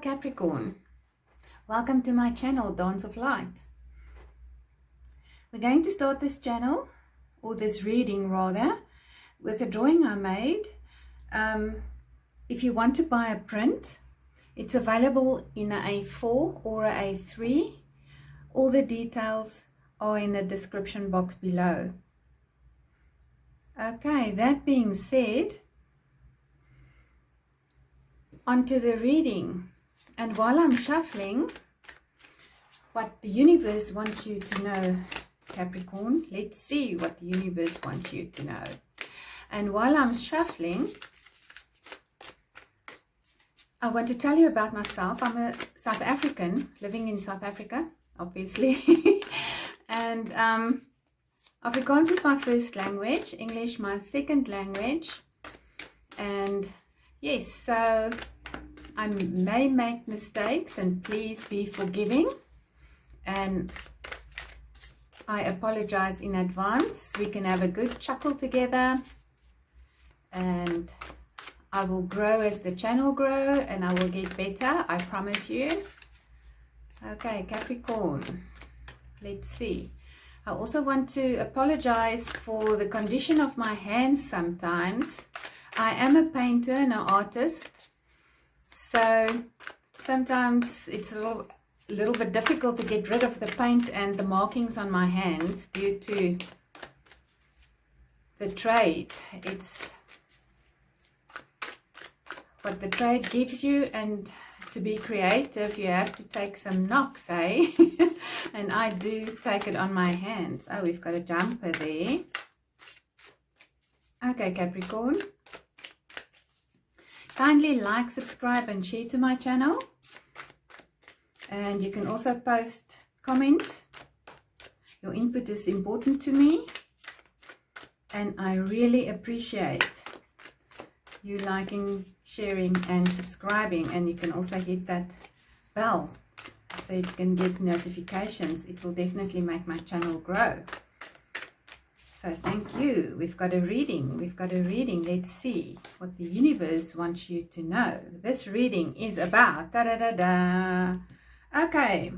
Capricorn, welcome to my channel Dance of Light. We're going to start this channel, or this reading rather, with a drawing I made. If you want to buy a print, it's available in a A4 or a A3. All the details are in the description box below. Okay, that being said, onto the reading. And while I'm shuffling, what the universe wants you to know, Capricorn, let's see what the universe wants you to know. And while I'm shuffling, I want to tell you about myself. I'm a South African living in South Africa, obviously. And Afrikaans is my first language, English my second language. And yes, so I may make mistakes, and please be forgiving. And I apologize in advance. We can have a good chuckle together, and I will grow as the channel grows, and I will get better, I promise you. Okay, Capricorn, let's see. I also want to apologize for the condition of my hands sometimes. I am a painter and an artist, so sometimes it's a little bit difficult to get rid of the paint and the markings on my hands due to the trade. It's what the trade gives you, and to be creative you have to take some knocks, eh? And I do take it on my hands. Oh, we've got a jumper there. Okay, Capricorn, kindly like, subscribe and share to my channel. And you can also post comments. Your input is important to me, and I really appreciate you liking, sharing and subscribing. And you can also hit that bell so you can get notifications. It will definitely make my channel grow. So thank you. We've got a reading. Let's see what the universe wants you to know. This reading is about okay.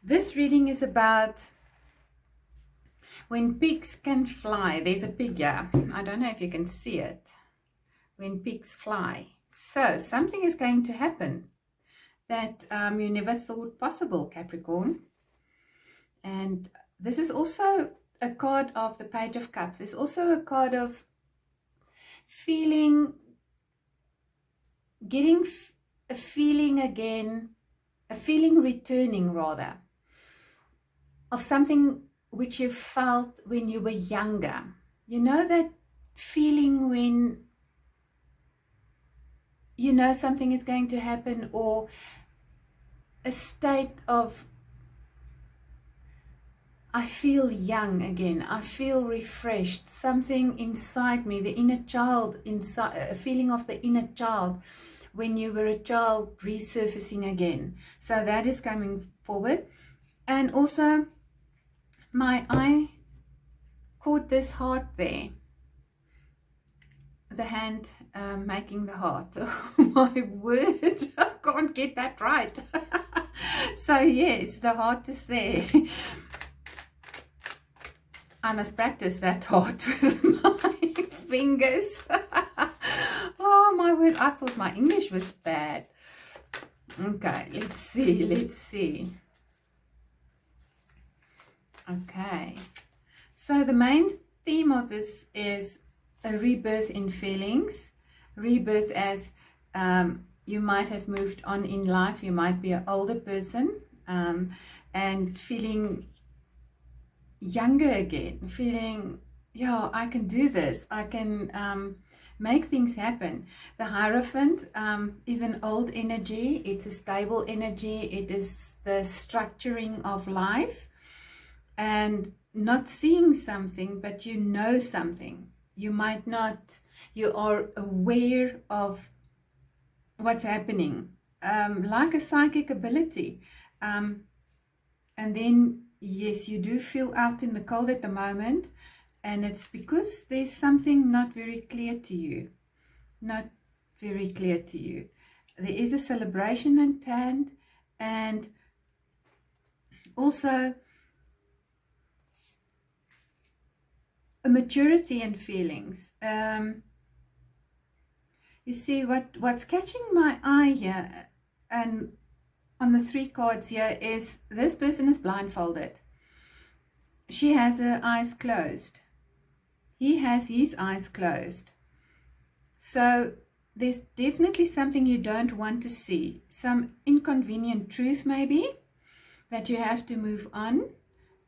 This reading is about when pigs can fly. There's a pig here. I don't know if you can see it. When pigs fly. So something is going to happen that you never thought possible, Capricorn. And this is also a card of the Page of Cups. It's also a card of feeling, getting a feeling again, a feeling returning rather, of something which you felt when you were younger. You know that feeling when you know something is going to happen, or a state of, I feel young again, I feel refreshed, something inside me, the inner child inside, a feeling of the inner child when you were a child resurfacing again. So that is coming forward. And also my eye caught this heart there, the hand making the heart. Oh my word, I can't get that right. So yes, the heart is there. I must practice that heart with my fingers. Oh my word, I thought my English was bad. Okay, let's see. Okay, so the main theme of this is a rebirth in feelings. Rebirth as you might have moved on in life. You might be an older person and feeling younger again, feeling, yeah, I can do this, I can make things happen. The Hierophant is an old energy, it's a stable energy, it is the structuring of life, and not seeing something, but you know something. You might not, you are aware of what's happening, like a psychic ability. And then yes, you do feel out in the cold at the moment, and it's because there's something not very clear to you. there is a celebration at hand, and also a maturity in feelings. You see, what's catching my eye here, and on the 3 cards here, is this person is blindfolded. She has her eyes closed. He has his eyes closed. So there's definitely something you don't want to see. Some inconvenient truth maybe, that you have to move on,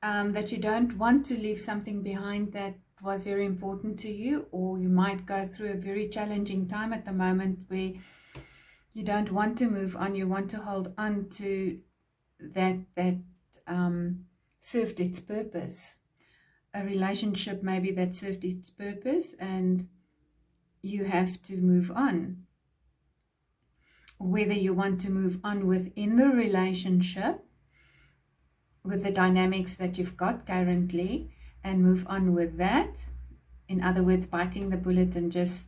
that you don't want to leave something behind that was very important to you, or you might go through a very challenging time at the moment where you don't want to move on, you want to hold on to that served its purpose. A relationship maybe that served its purpose, and you have to move on. Whether you want to move on within the relationship, with the dynamics that you've got currently, and move on with that. In other words, biting the bullet and just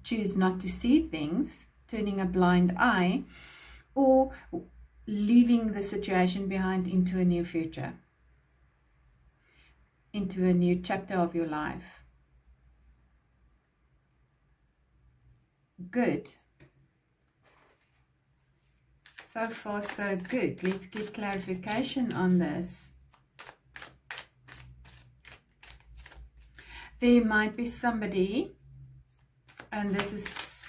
choose not to see things, turning a blind eye, or leaving the situation behind into a new future, into a new chapter of your life. Good. So far, so good. Let's get clarification on this. There might be somebody, and this is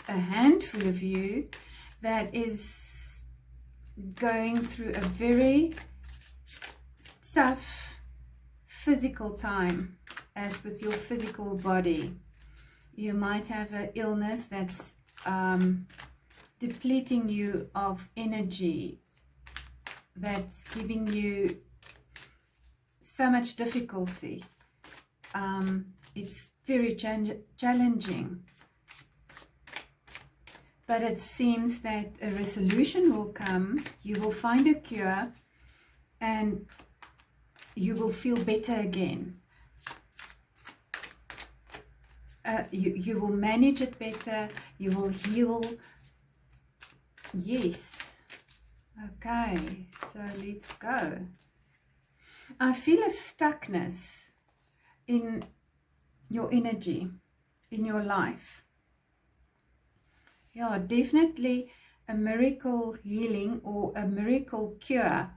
a handful of you, that is going through a very tough physical time, as with your physical body. You might have an illness that's depleting you of energy, that's giving you so much difficulty. It's very challenging, but it seems that a resolution will come. You will find a cure, and you will feel better again. You will manage it better. You will heal. Yes. Okay, so let's go. I feel a stuckness in your energy, in your life. Yeah, definitely a miracle healing or a miracle cure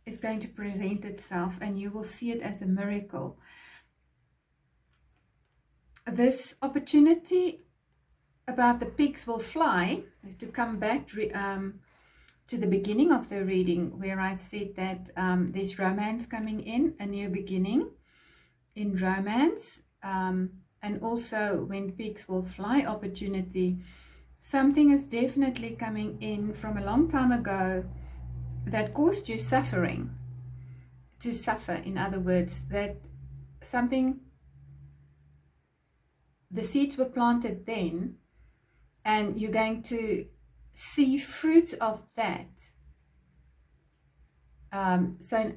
is going to present itself, and you will see it as a miracle. This opportunity about the pigs will fly, to come back to the beginning of the reading, where I said that there's romance coming in, a new beginning in romance, and also when pigs will fly opportunity. Something is definitely coming in from a long time ago that caused you suffering, to suffer, in other words, that something, the seeds were planted then, and you're going to see fruit of that. So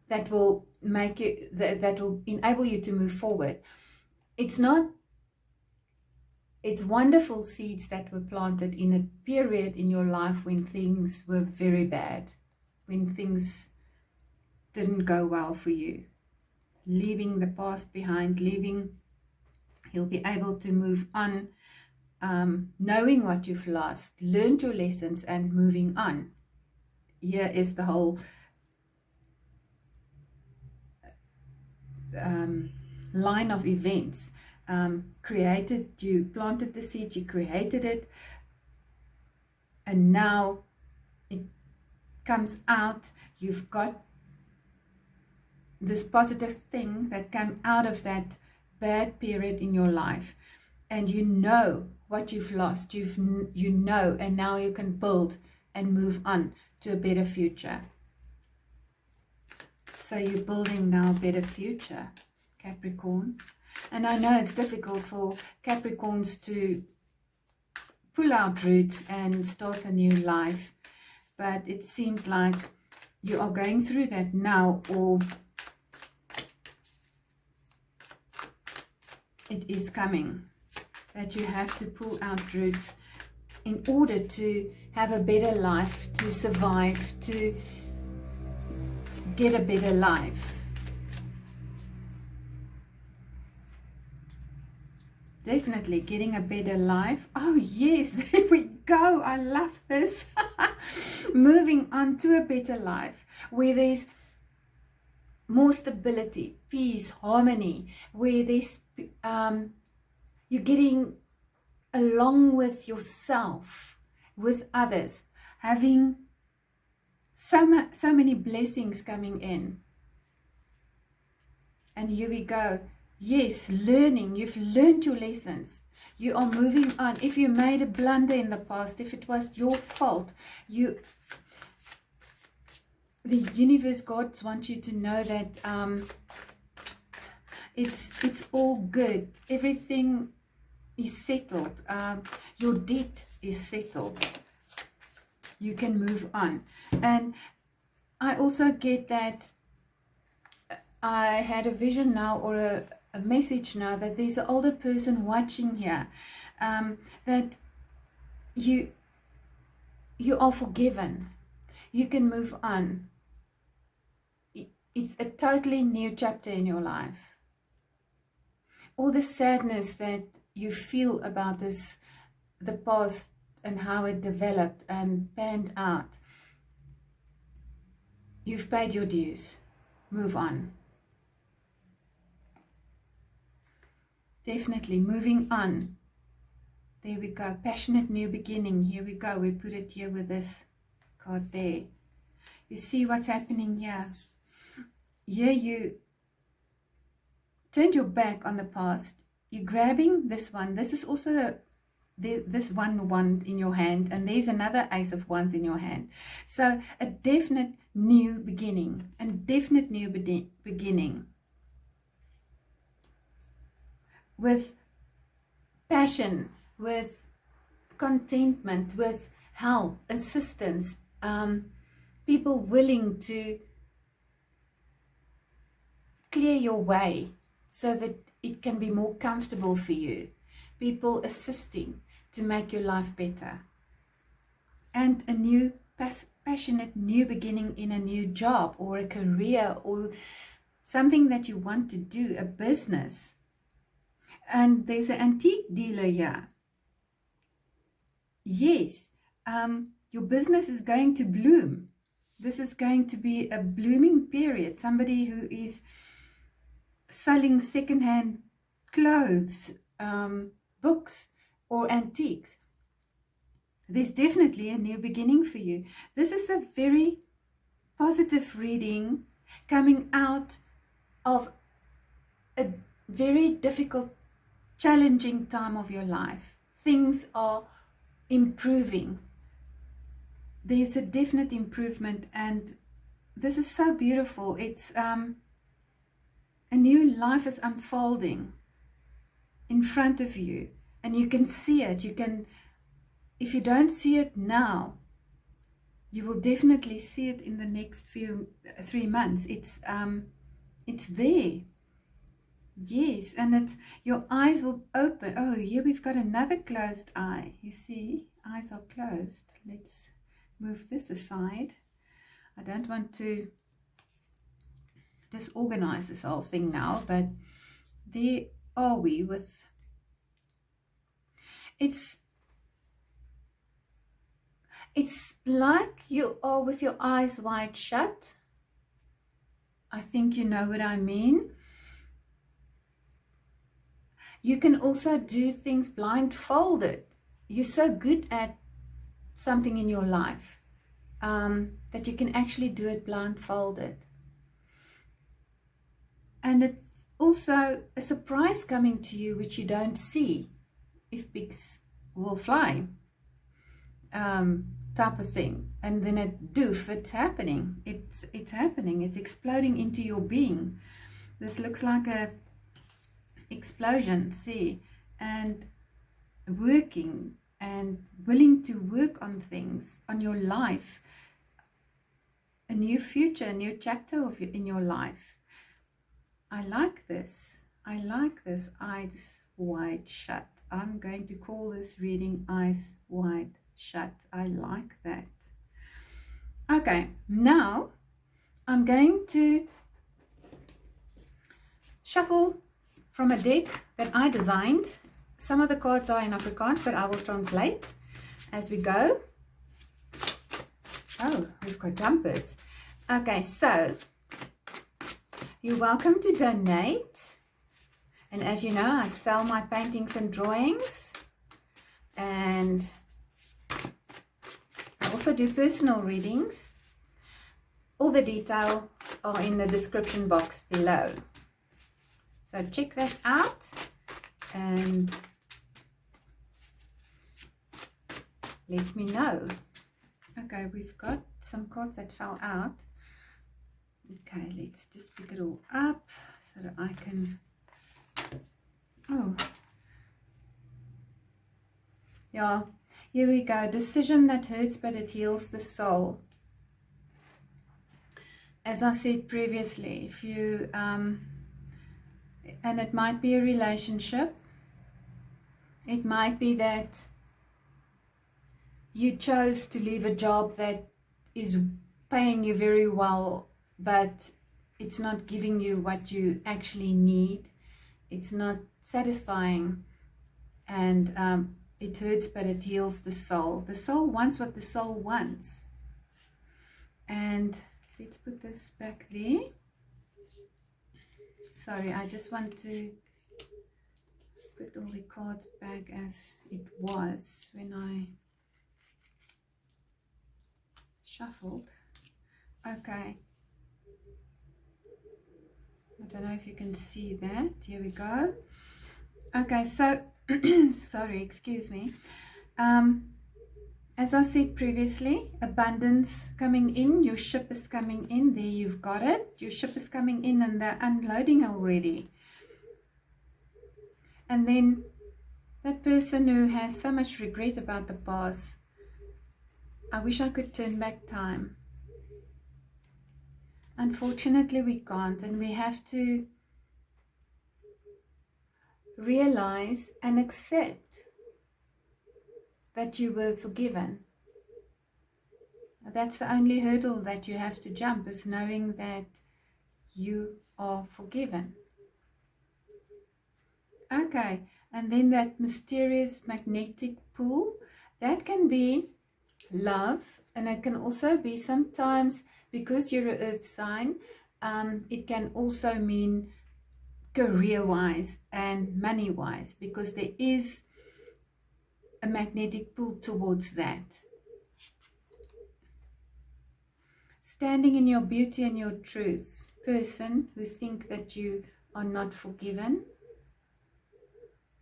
that will make you, that will enable you to move forward. It's wonderful seeds that were planted in a period in your life when things were very bad, when things didn't go well for you. Leaving the past behind, you'll be able to move on, knowing what you've lost, learned your lessons, and moving on. Here is the whole line of events. You planted the seed, you created it, and now it comes out. You've got this positive thing that came out of that bad period in your life, and you know what you've lost, you know, and now you can build and move on to a better future. So you're building now a better future, Capricorn. And I know it's difficult for Capricorns to pull out roots and start a new life, but it seems like you are going through that now, or it is coming. that you have to pull out roots in order to have a better life, to survive, to get a better life. Definitely getting a better life. Oh yes, there we go. I love this. Moving on to a better life where there's more stability, peace, harmony, where there's you're getting along with yourself, with others, having so many blessings coming in. And here we go. Yes, learning. You've learned your lessons. You are moving on. If you made a blunder in the past, if it was your fault, the universe, God wants you to know that it's all good. Everything is settled. Your debt is settled. You can move on. And I also get that I had a vision now, or a message now, that there's an older person watching here, that you are forgiven. You can move on. It's a totally new chapter in your life. All the sadness that you feel about the past and how it developed and panned out, you've paid your dues. Move on. Definitely moving on. There we go. Passionate new beginning. Here we go. We put it here with this card there. You see what's happening here. Here you turned your back on the past. You're grabbing this one. This is also this one wand in your hand, and there's another ace of wands in your hand. So a definite new beginning, and definite new beginning with passion, with contentment, with help, assistance, people willing to clear your way so that it can be more comfortable for you, people assisting to make your life better, and a new passionate new beginning in a new job or a career or something that you want to do, a business. And there's an antique dealer here. Yes, your business is going to bloom. This is going to be a blooming period. Somebody who is selling secondhand clothes, books, or antiques. There's definitely a new beginning for you. This is a very positive reading coming out of a very difficult, challenging time of your life. Things are improving. There's a definite improvement, and this is so beautiful. It's a new life is unfolding in front of you, and you can see it. You can, if you don't see it now, you will definitely see it in the next 3 months. It's there. Yes, and it's, your eyes will open. Oh, here we've got another closed eye. You see, eyes are closed. Let's move this aside. I don't want to disorganize this whole thing now, but there are we with, it's like you are with your eyes wide shut. I think you know what I mean. You can also do things blindfolded. You're so good at something in your life that you can actually do it blindfolded. And it's also a surprise coming to you which you don't see. If pigs will fly, type of thing. And then it doof, it's happening. It's happening. It's exploding into your being. This looks like a explosion, see, and working and willing to work on things, on your life, a new future, a new chapter of in your life. I like this. I like this. Eyes wide shut. I'm going to call this reading Eyes Wide Shut. I like that. Okay, now I'm going to shuffle from a deck that I designed. Some of the cards are in Afrikaans, but I will translate as we go. Oh, we've got jumpers. Okay, so you're welcome to donate. And as you know, I sell my paintings and drawings. And I also do personal readings. All the details are in the description box below. So check that out. And let me know. Okay, we've got some cards that fell out. Okay, let's just pick it all up so that I can... Oh, yeah, here we go. Decision that hurts, but it heals the soul. As I said previously, if you, and it might be a relationship, it might be that you chose to leave a job that is paying you very well, but it's not giving you what you actually need. It's not satisfying, and it hurts, but it heals the soul. The soul wants what the soul wants. And let's put this back there. Sorry, I just want to put all the cards back as it was when I shuffled. Okay. I don't know if you can see that. Here we go. Okay, so, sorry, excuse me. As I said previously, abundance coming in. Your ship is coming in. There, you've got it. Your ship is coming in and they're unloading already. And then that person who has so much regret about the past, I wish I could turn back time. Unfortunately, we can't, and we have to realize and accept that you were forgiven. That's the only hurdle that you have to jump, is knowing that you are forgiven. Okay, and then that mysterious magnetic pull, that can be love, and it can also be sometimes, because you're an earth sign, it can also mean career-wise and money-wise, because there is a magnetic pull towards that. Standing in your beauty and your truth. Person who think that you are not forgiven,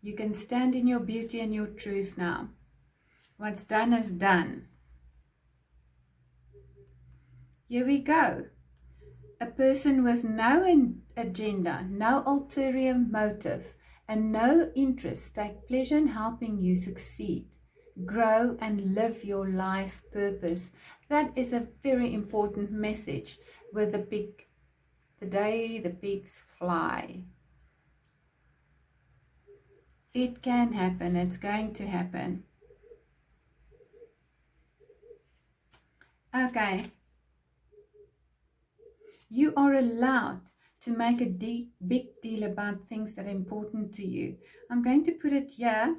you can stand in your beauty and your truth now. What's done is done. Here we go. A person with no agenda, no ulterior motive, and no interest take pleasure in helping you succeed, grow, and live your life purpose. That is a very important message with the pig. The day the pigs fly. It can happen. It's going to happen. Okay. You are allowed to make a big deal about things that are important to you. I'm going to put it here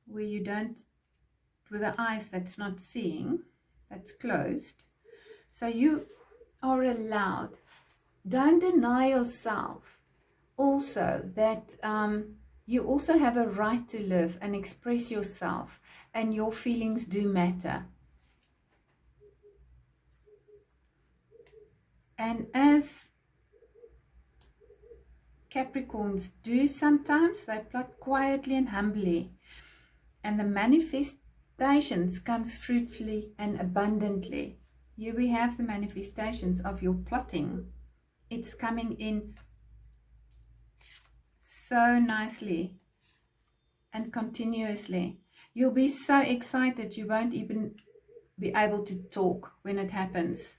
where you don't, with the eyes that's not seeing, that's closed. So you are allowed. Don't deny yourself also that you also have a right to live and express yourself, and your feelings do matter. And as Capricorns do sometimes, they plot quietly and humbly, and the manifestations comes fruitfully and abundantly. Here we have the manifestations of your plotting. It's coming in so nicely and continuously. You'll be so excited you won't even be able to talk when it happens.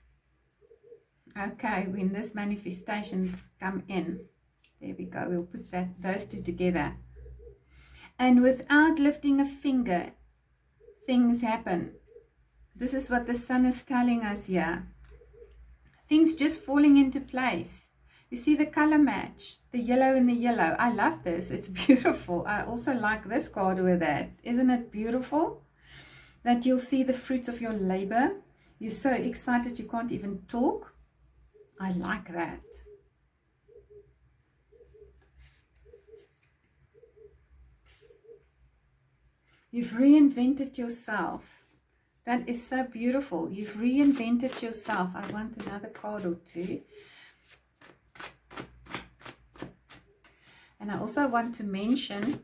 Okay, when this manifestations come in, there we go. We'll put those two together. And without lifting a finger, things happen. This is what the sun is telling us here. Things just falling into place. You see the color match, the yellow and the yellow. I love this. It's beautiful. I also like this card with that. Isn't it beautiful? That you'll see the fruits of your labor. You're so excited you can't even talk. I like that. You've reinvented yourself. That is so beautiful. You've reinvented yourself. I want another card or two. And I also want to mention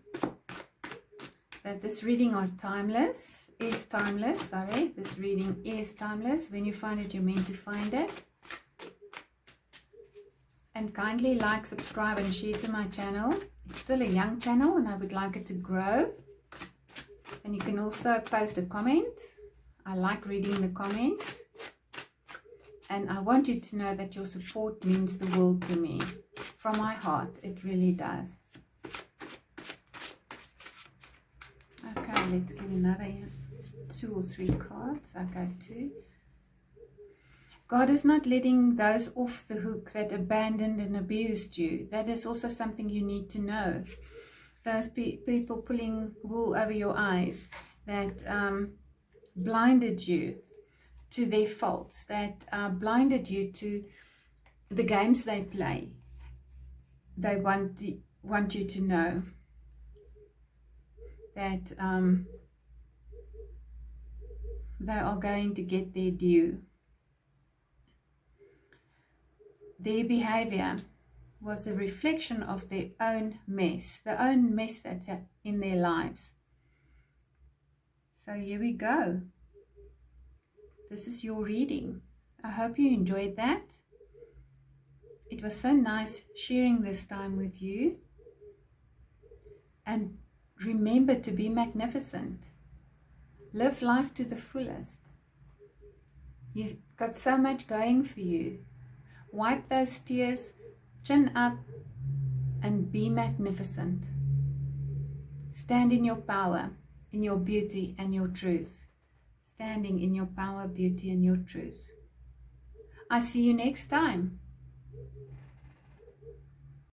that this reading is timeless. This reading is timeless. When you find it, you're meant to find it. And kindly like, subscribe and share to my channel. It's still a young channel and I would like it to grow. And you can also post a comment. I like reading the comments. And I want you to know that your support means the world to me. From my heart, it really does. Okay, let's get another 2 or 3 cards. Okay, 2. God is not letting those off the hook that abandoned and abused you. That is also something you need to know. Those people pulling wool over your eyes that blinded you to their faults, that blinded you to the games they play. They want you to know that they are going to get their due. Their behavior was a reflection of their own mess, that's in their lives. So here we go. This is your reading. I hope you enjoyed that. It was so nice sharing this time with you. And remember to be magnificent. Live life to the fullest. You've got so much going for you. Wipe those tears, chin up, and be magnificent. Stand in your power, in your beauty and your truth. Standing in your power, beauty and your truth. I see you next time.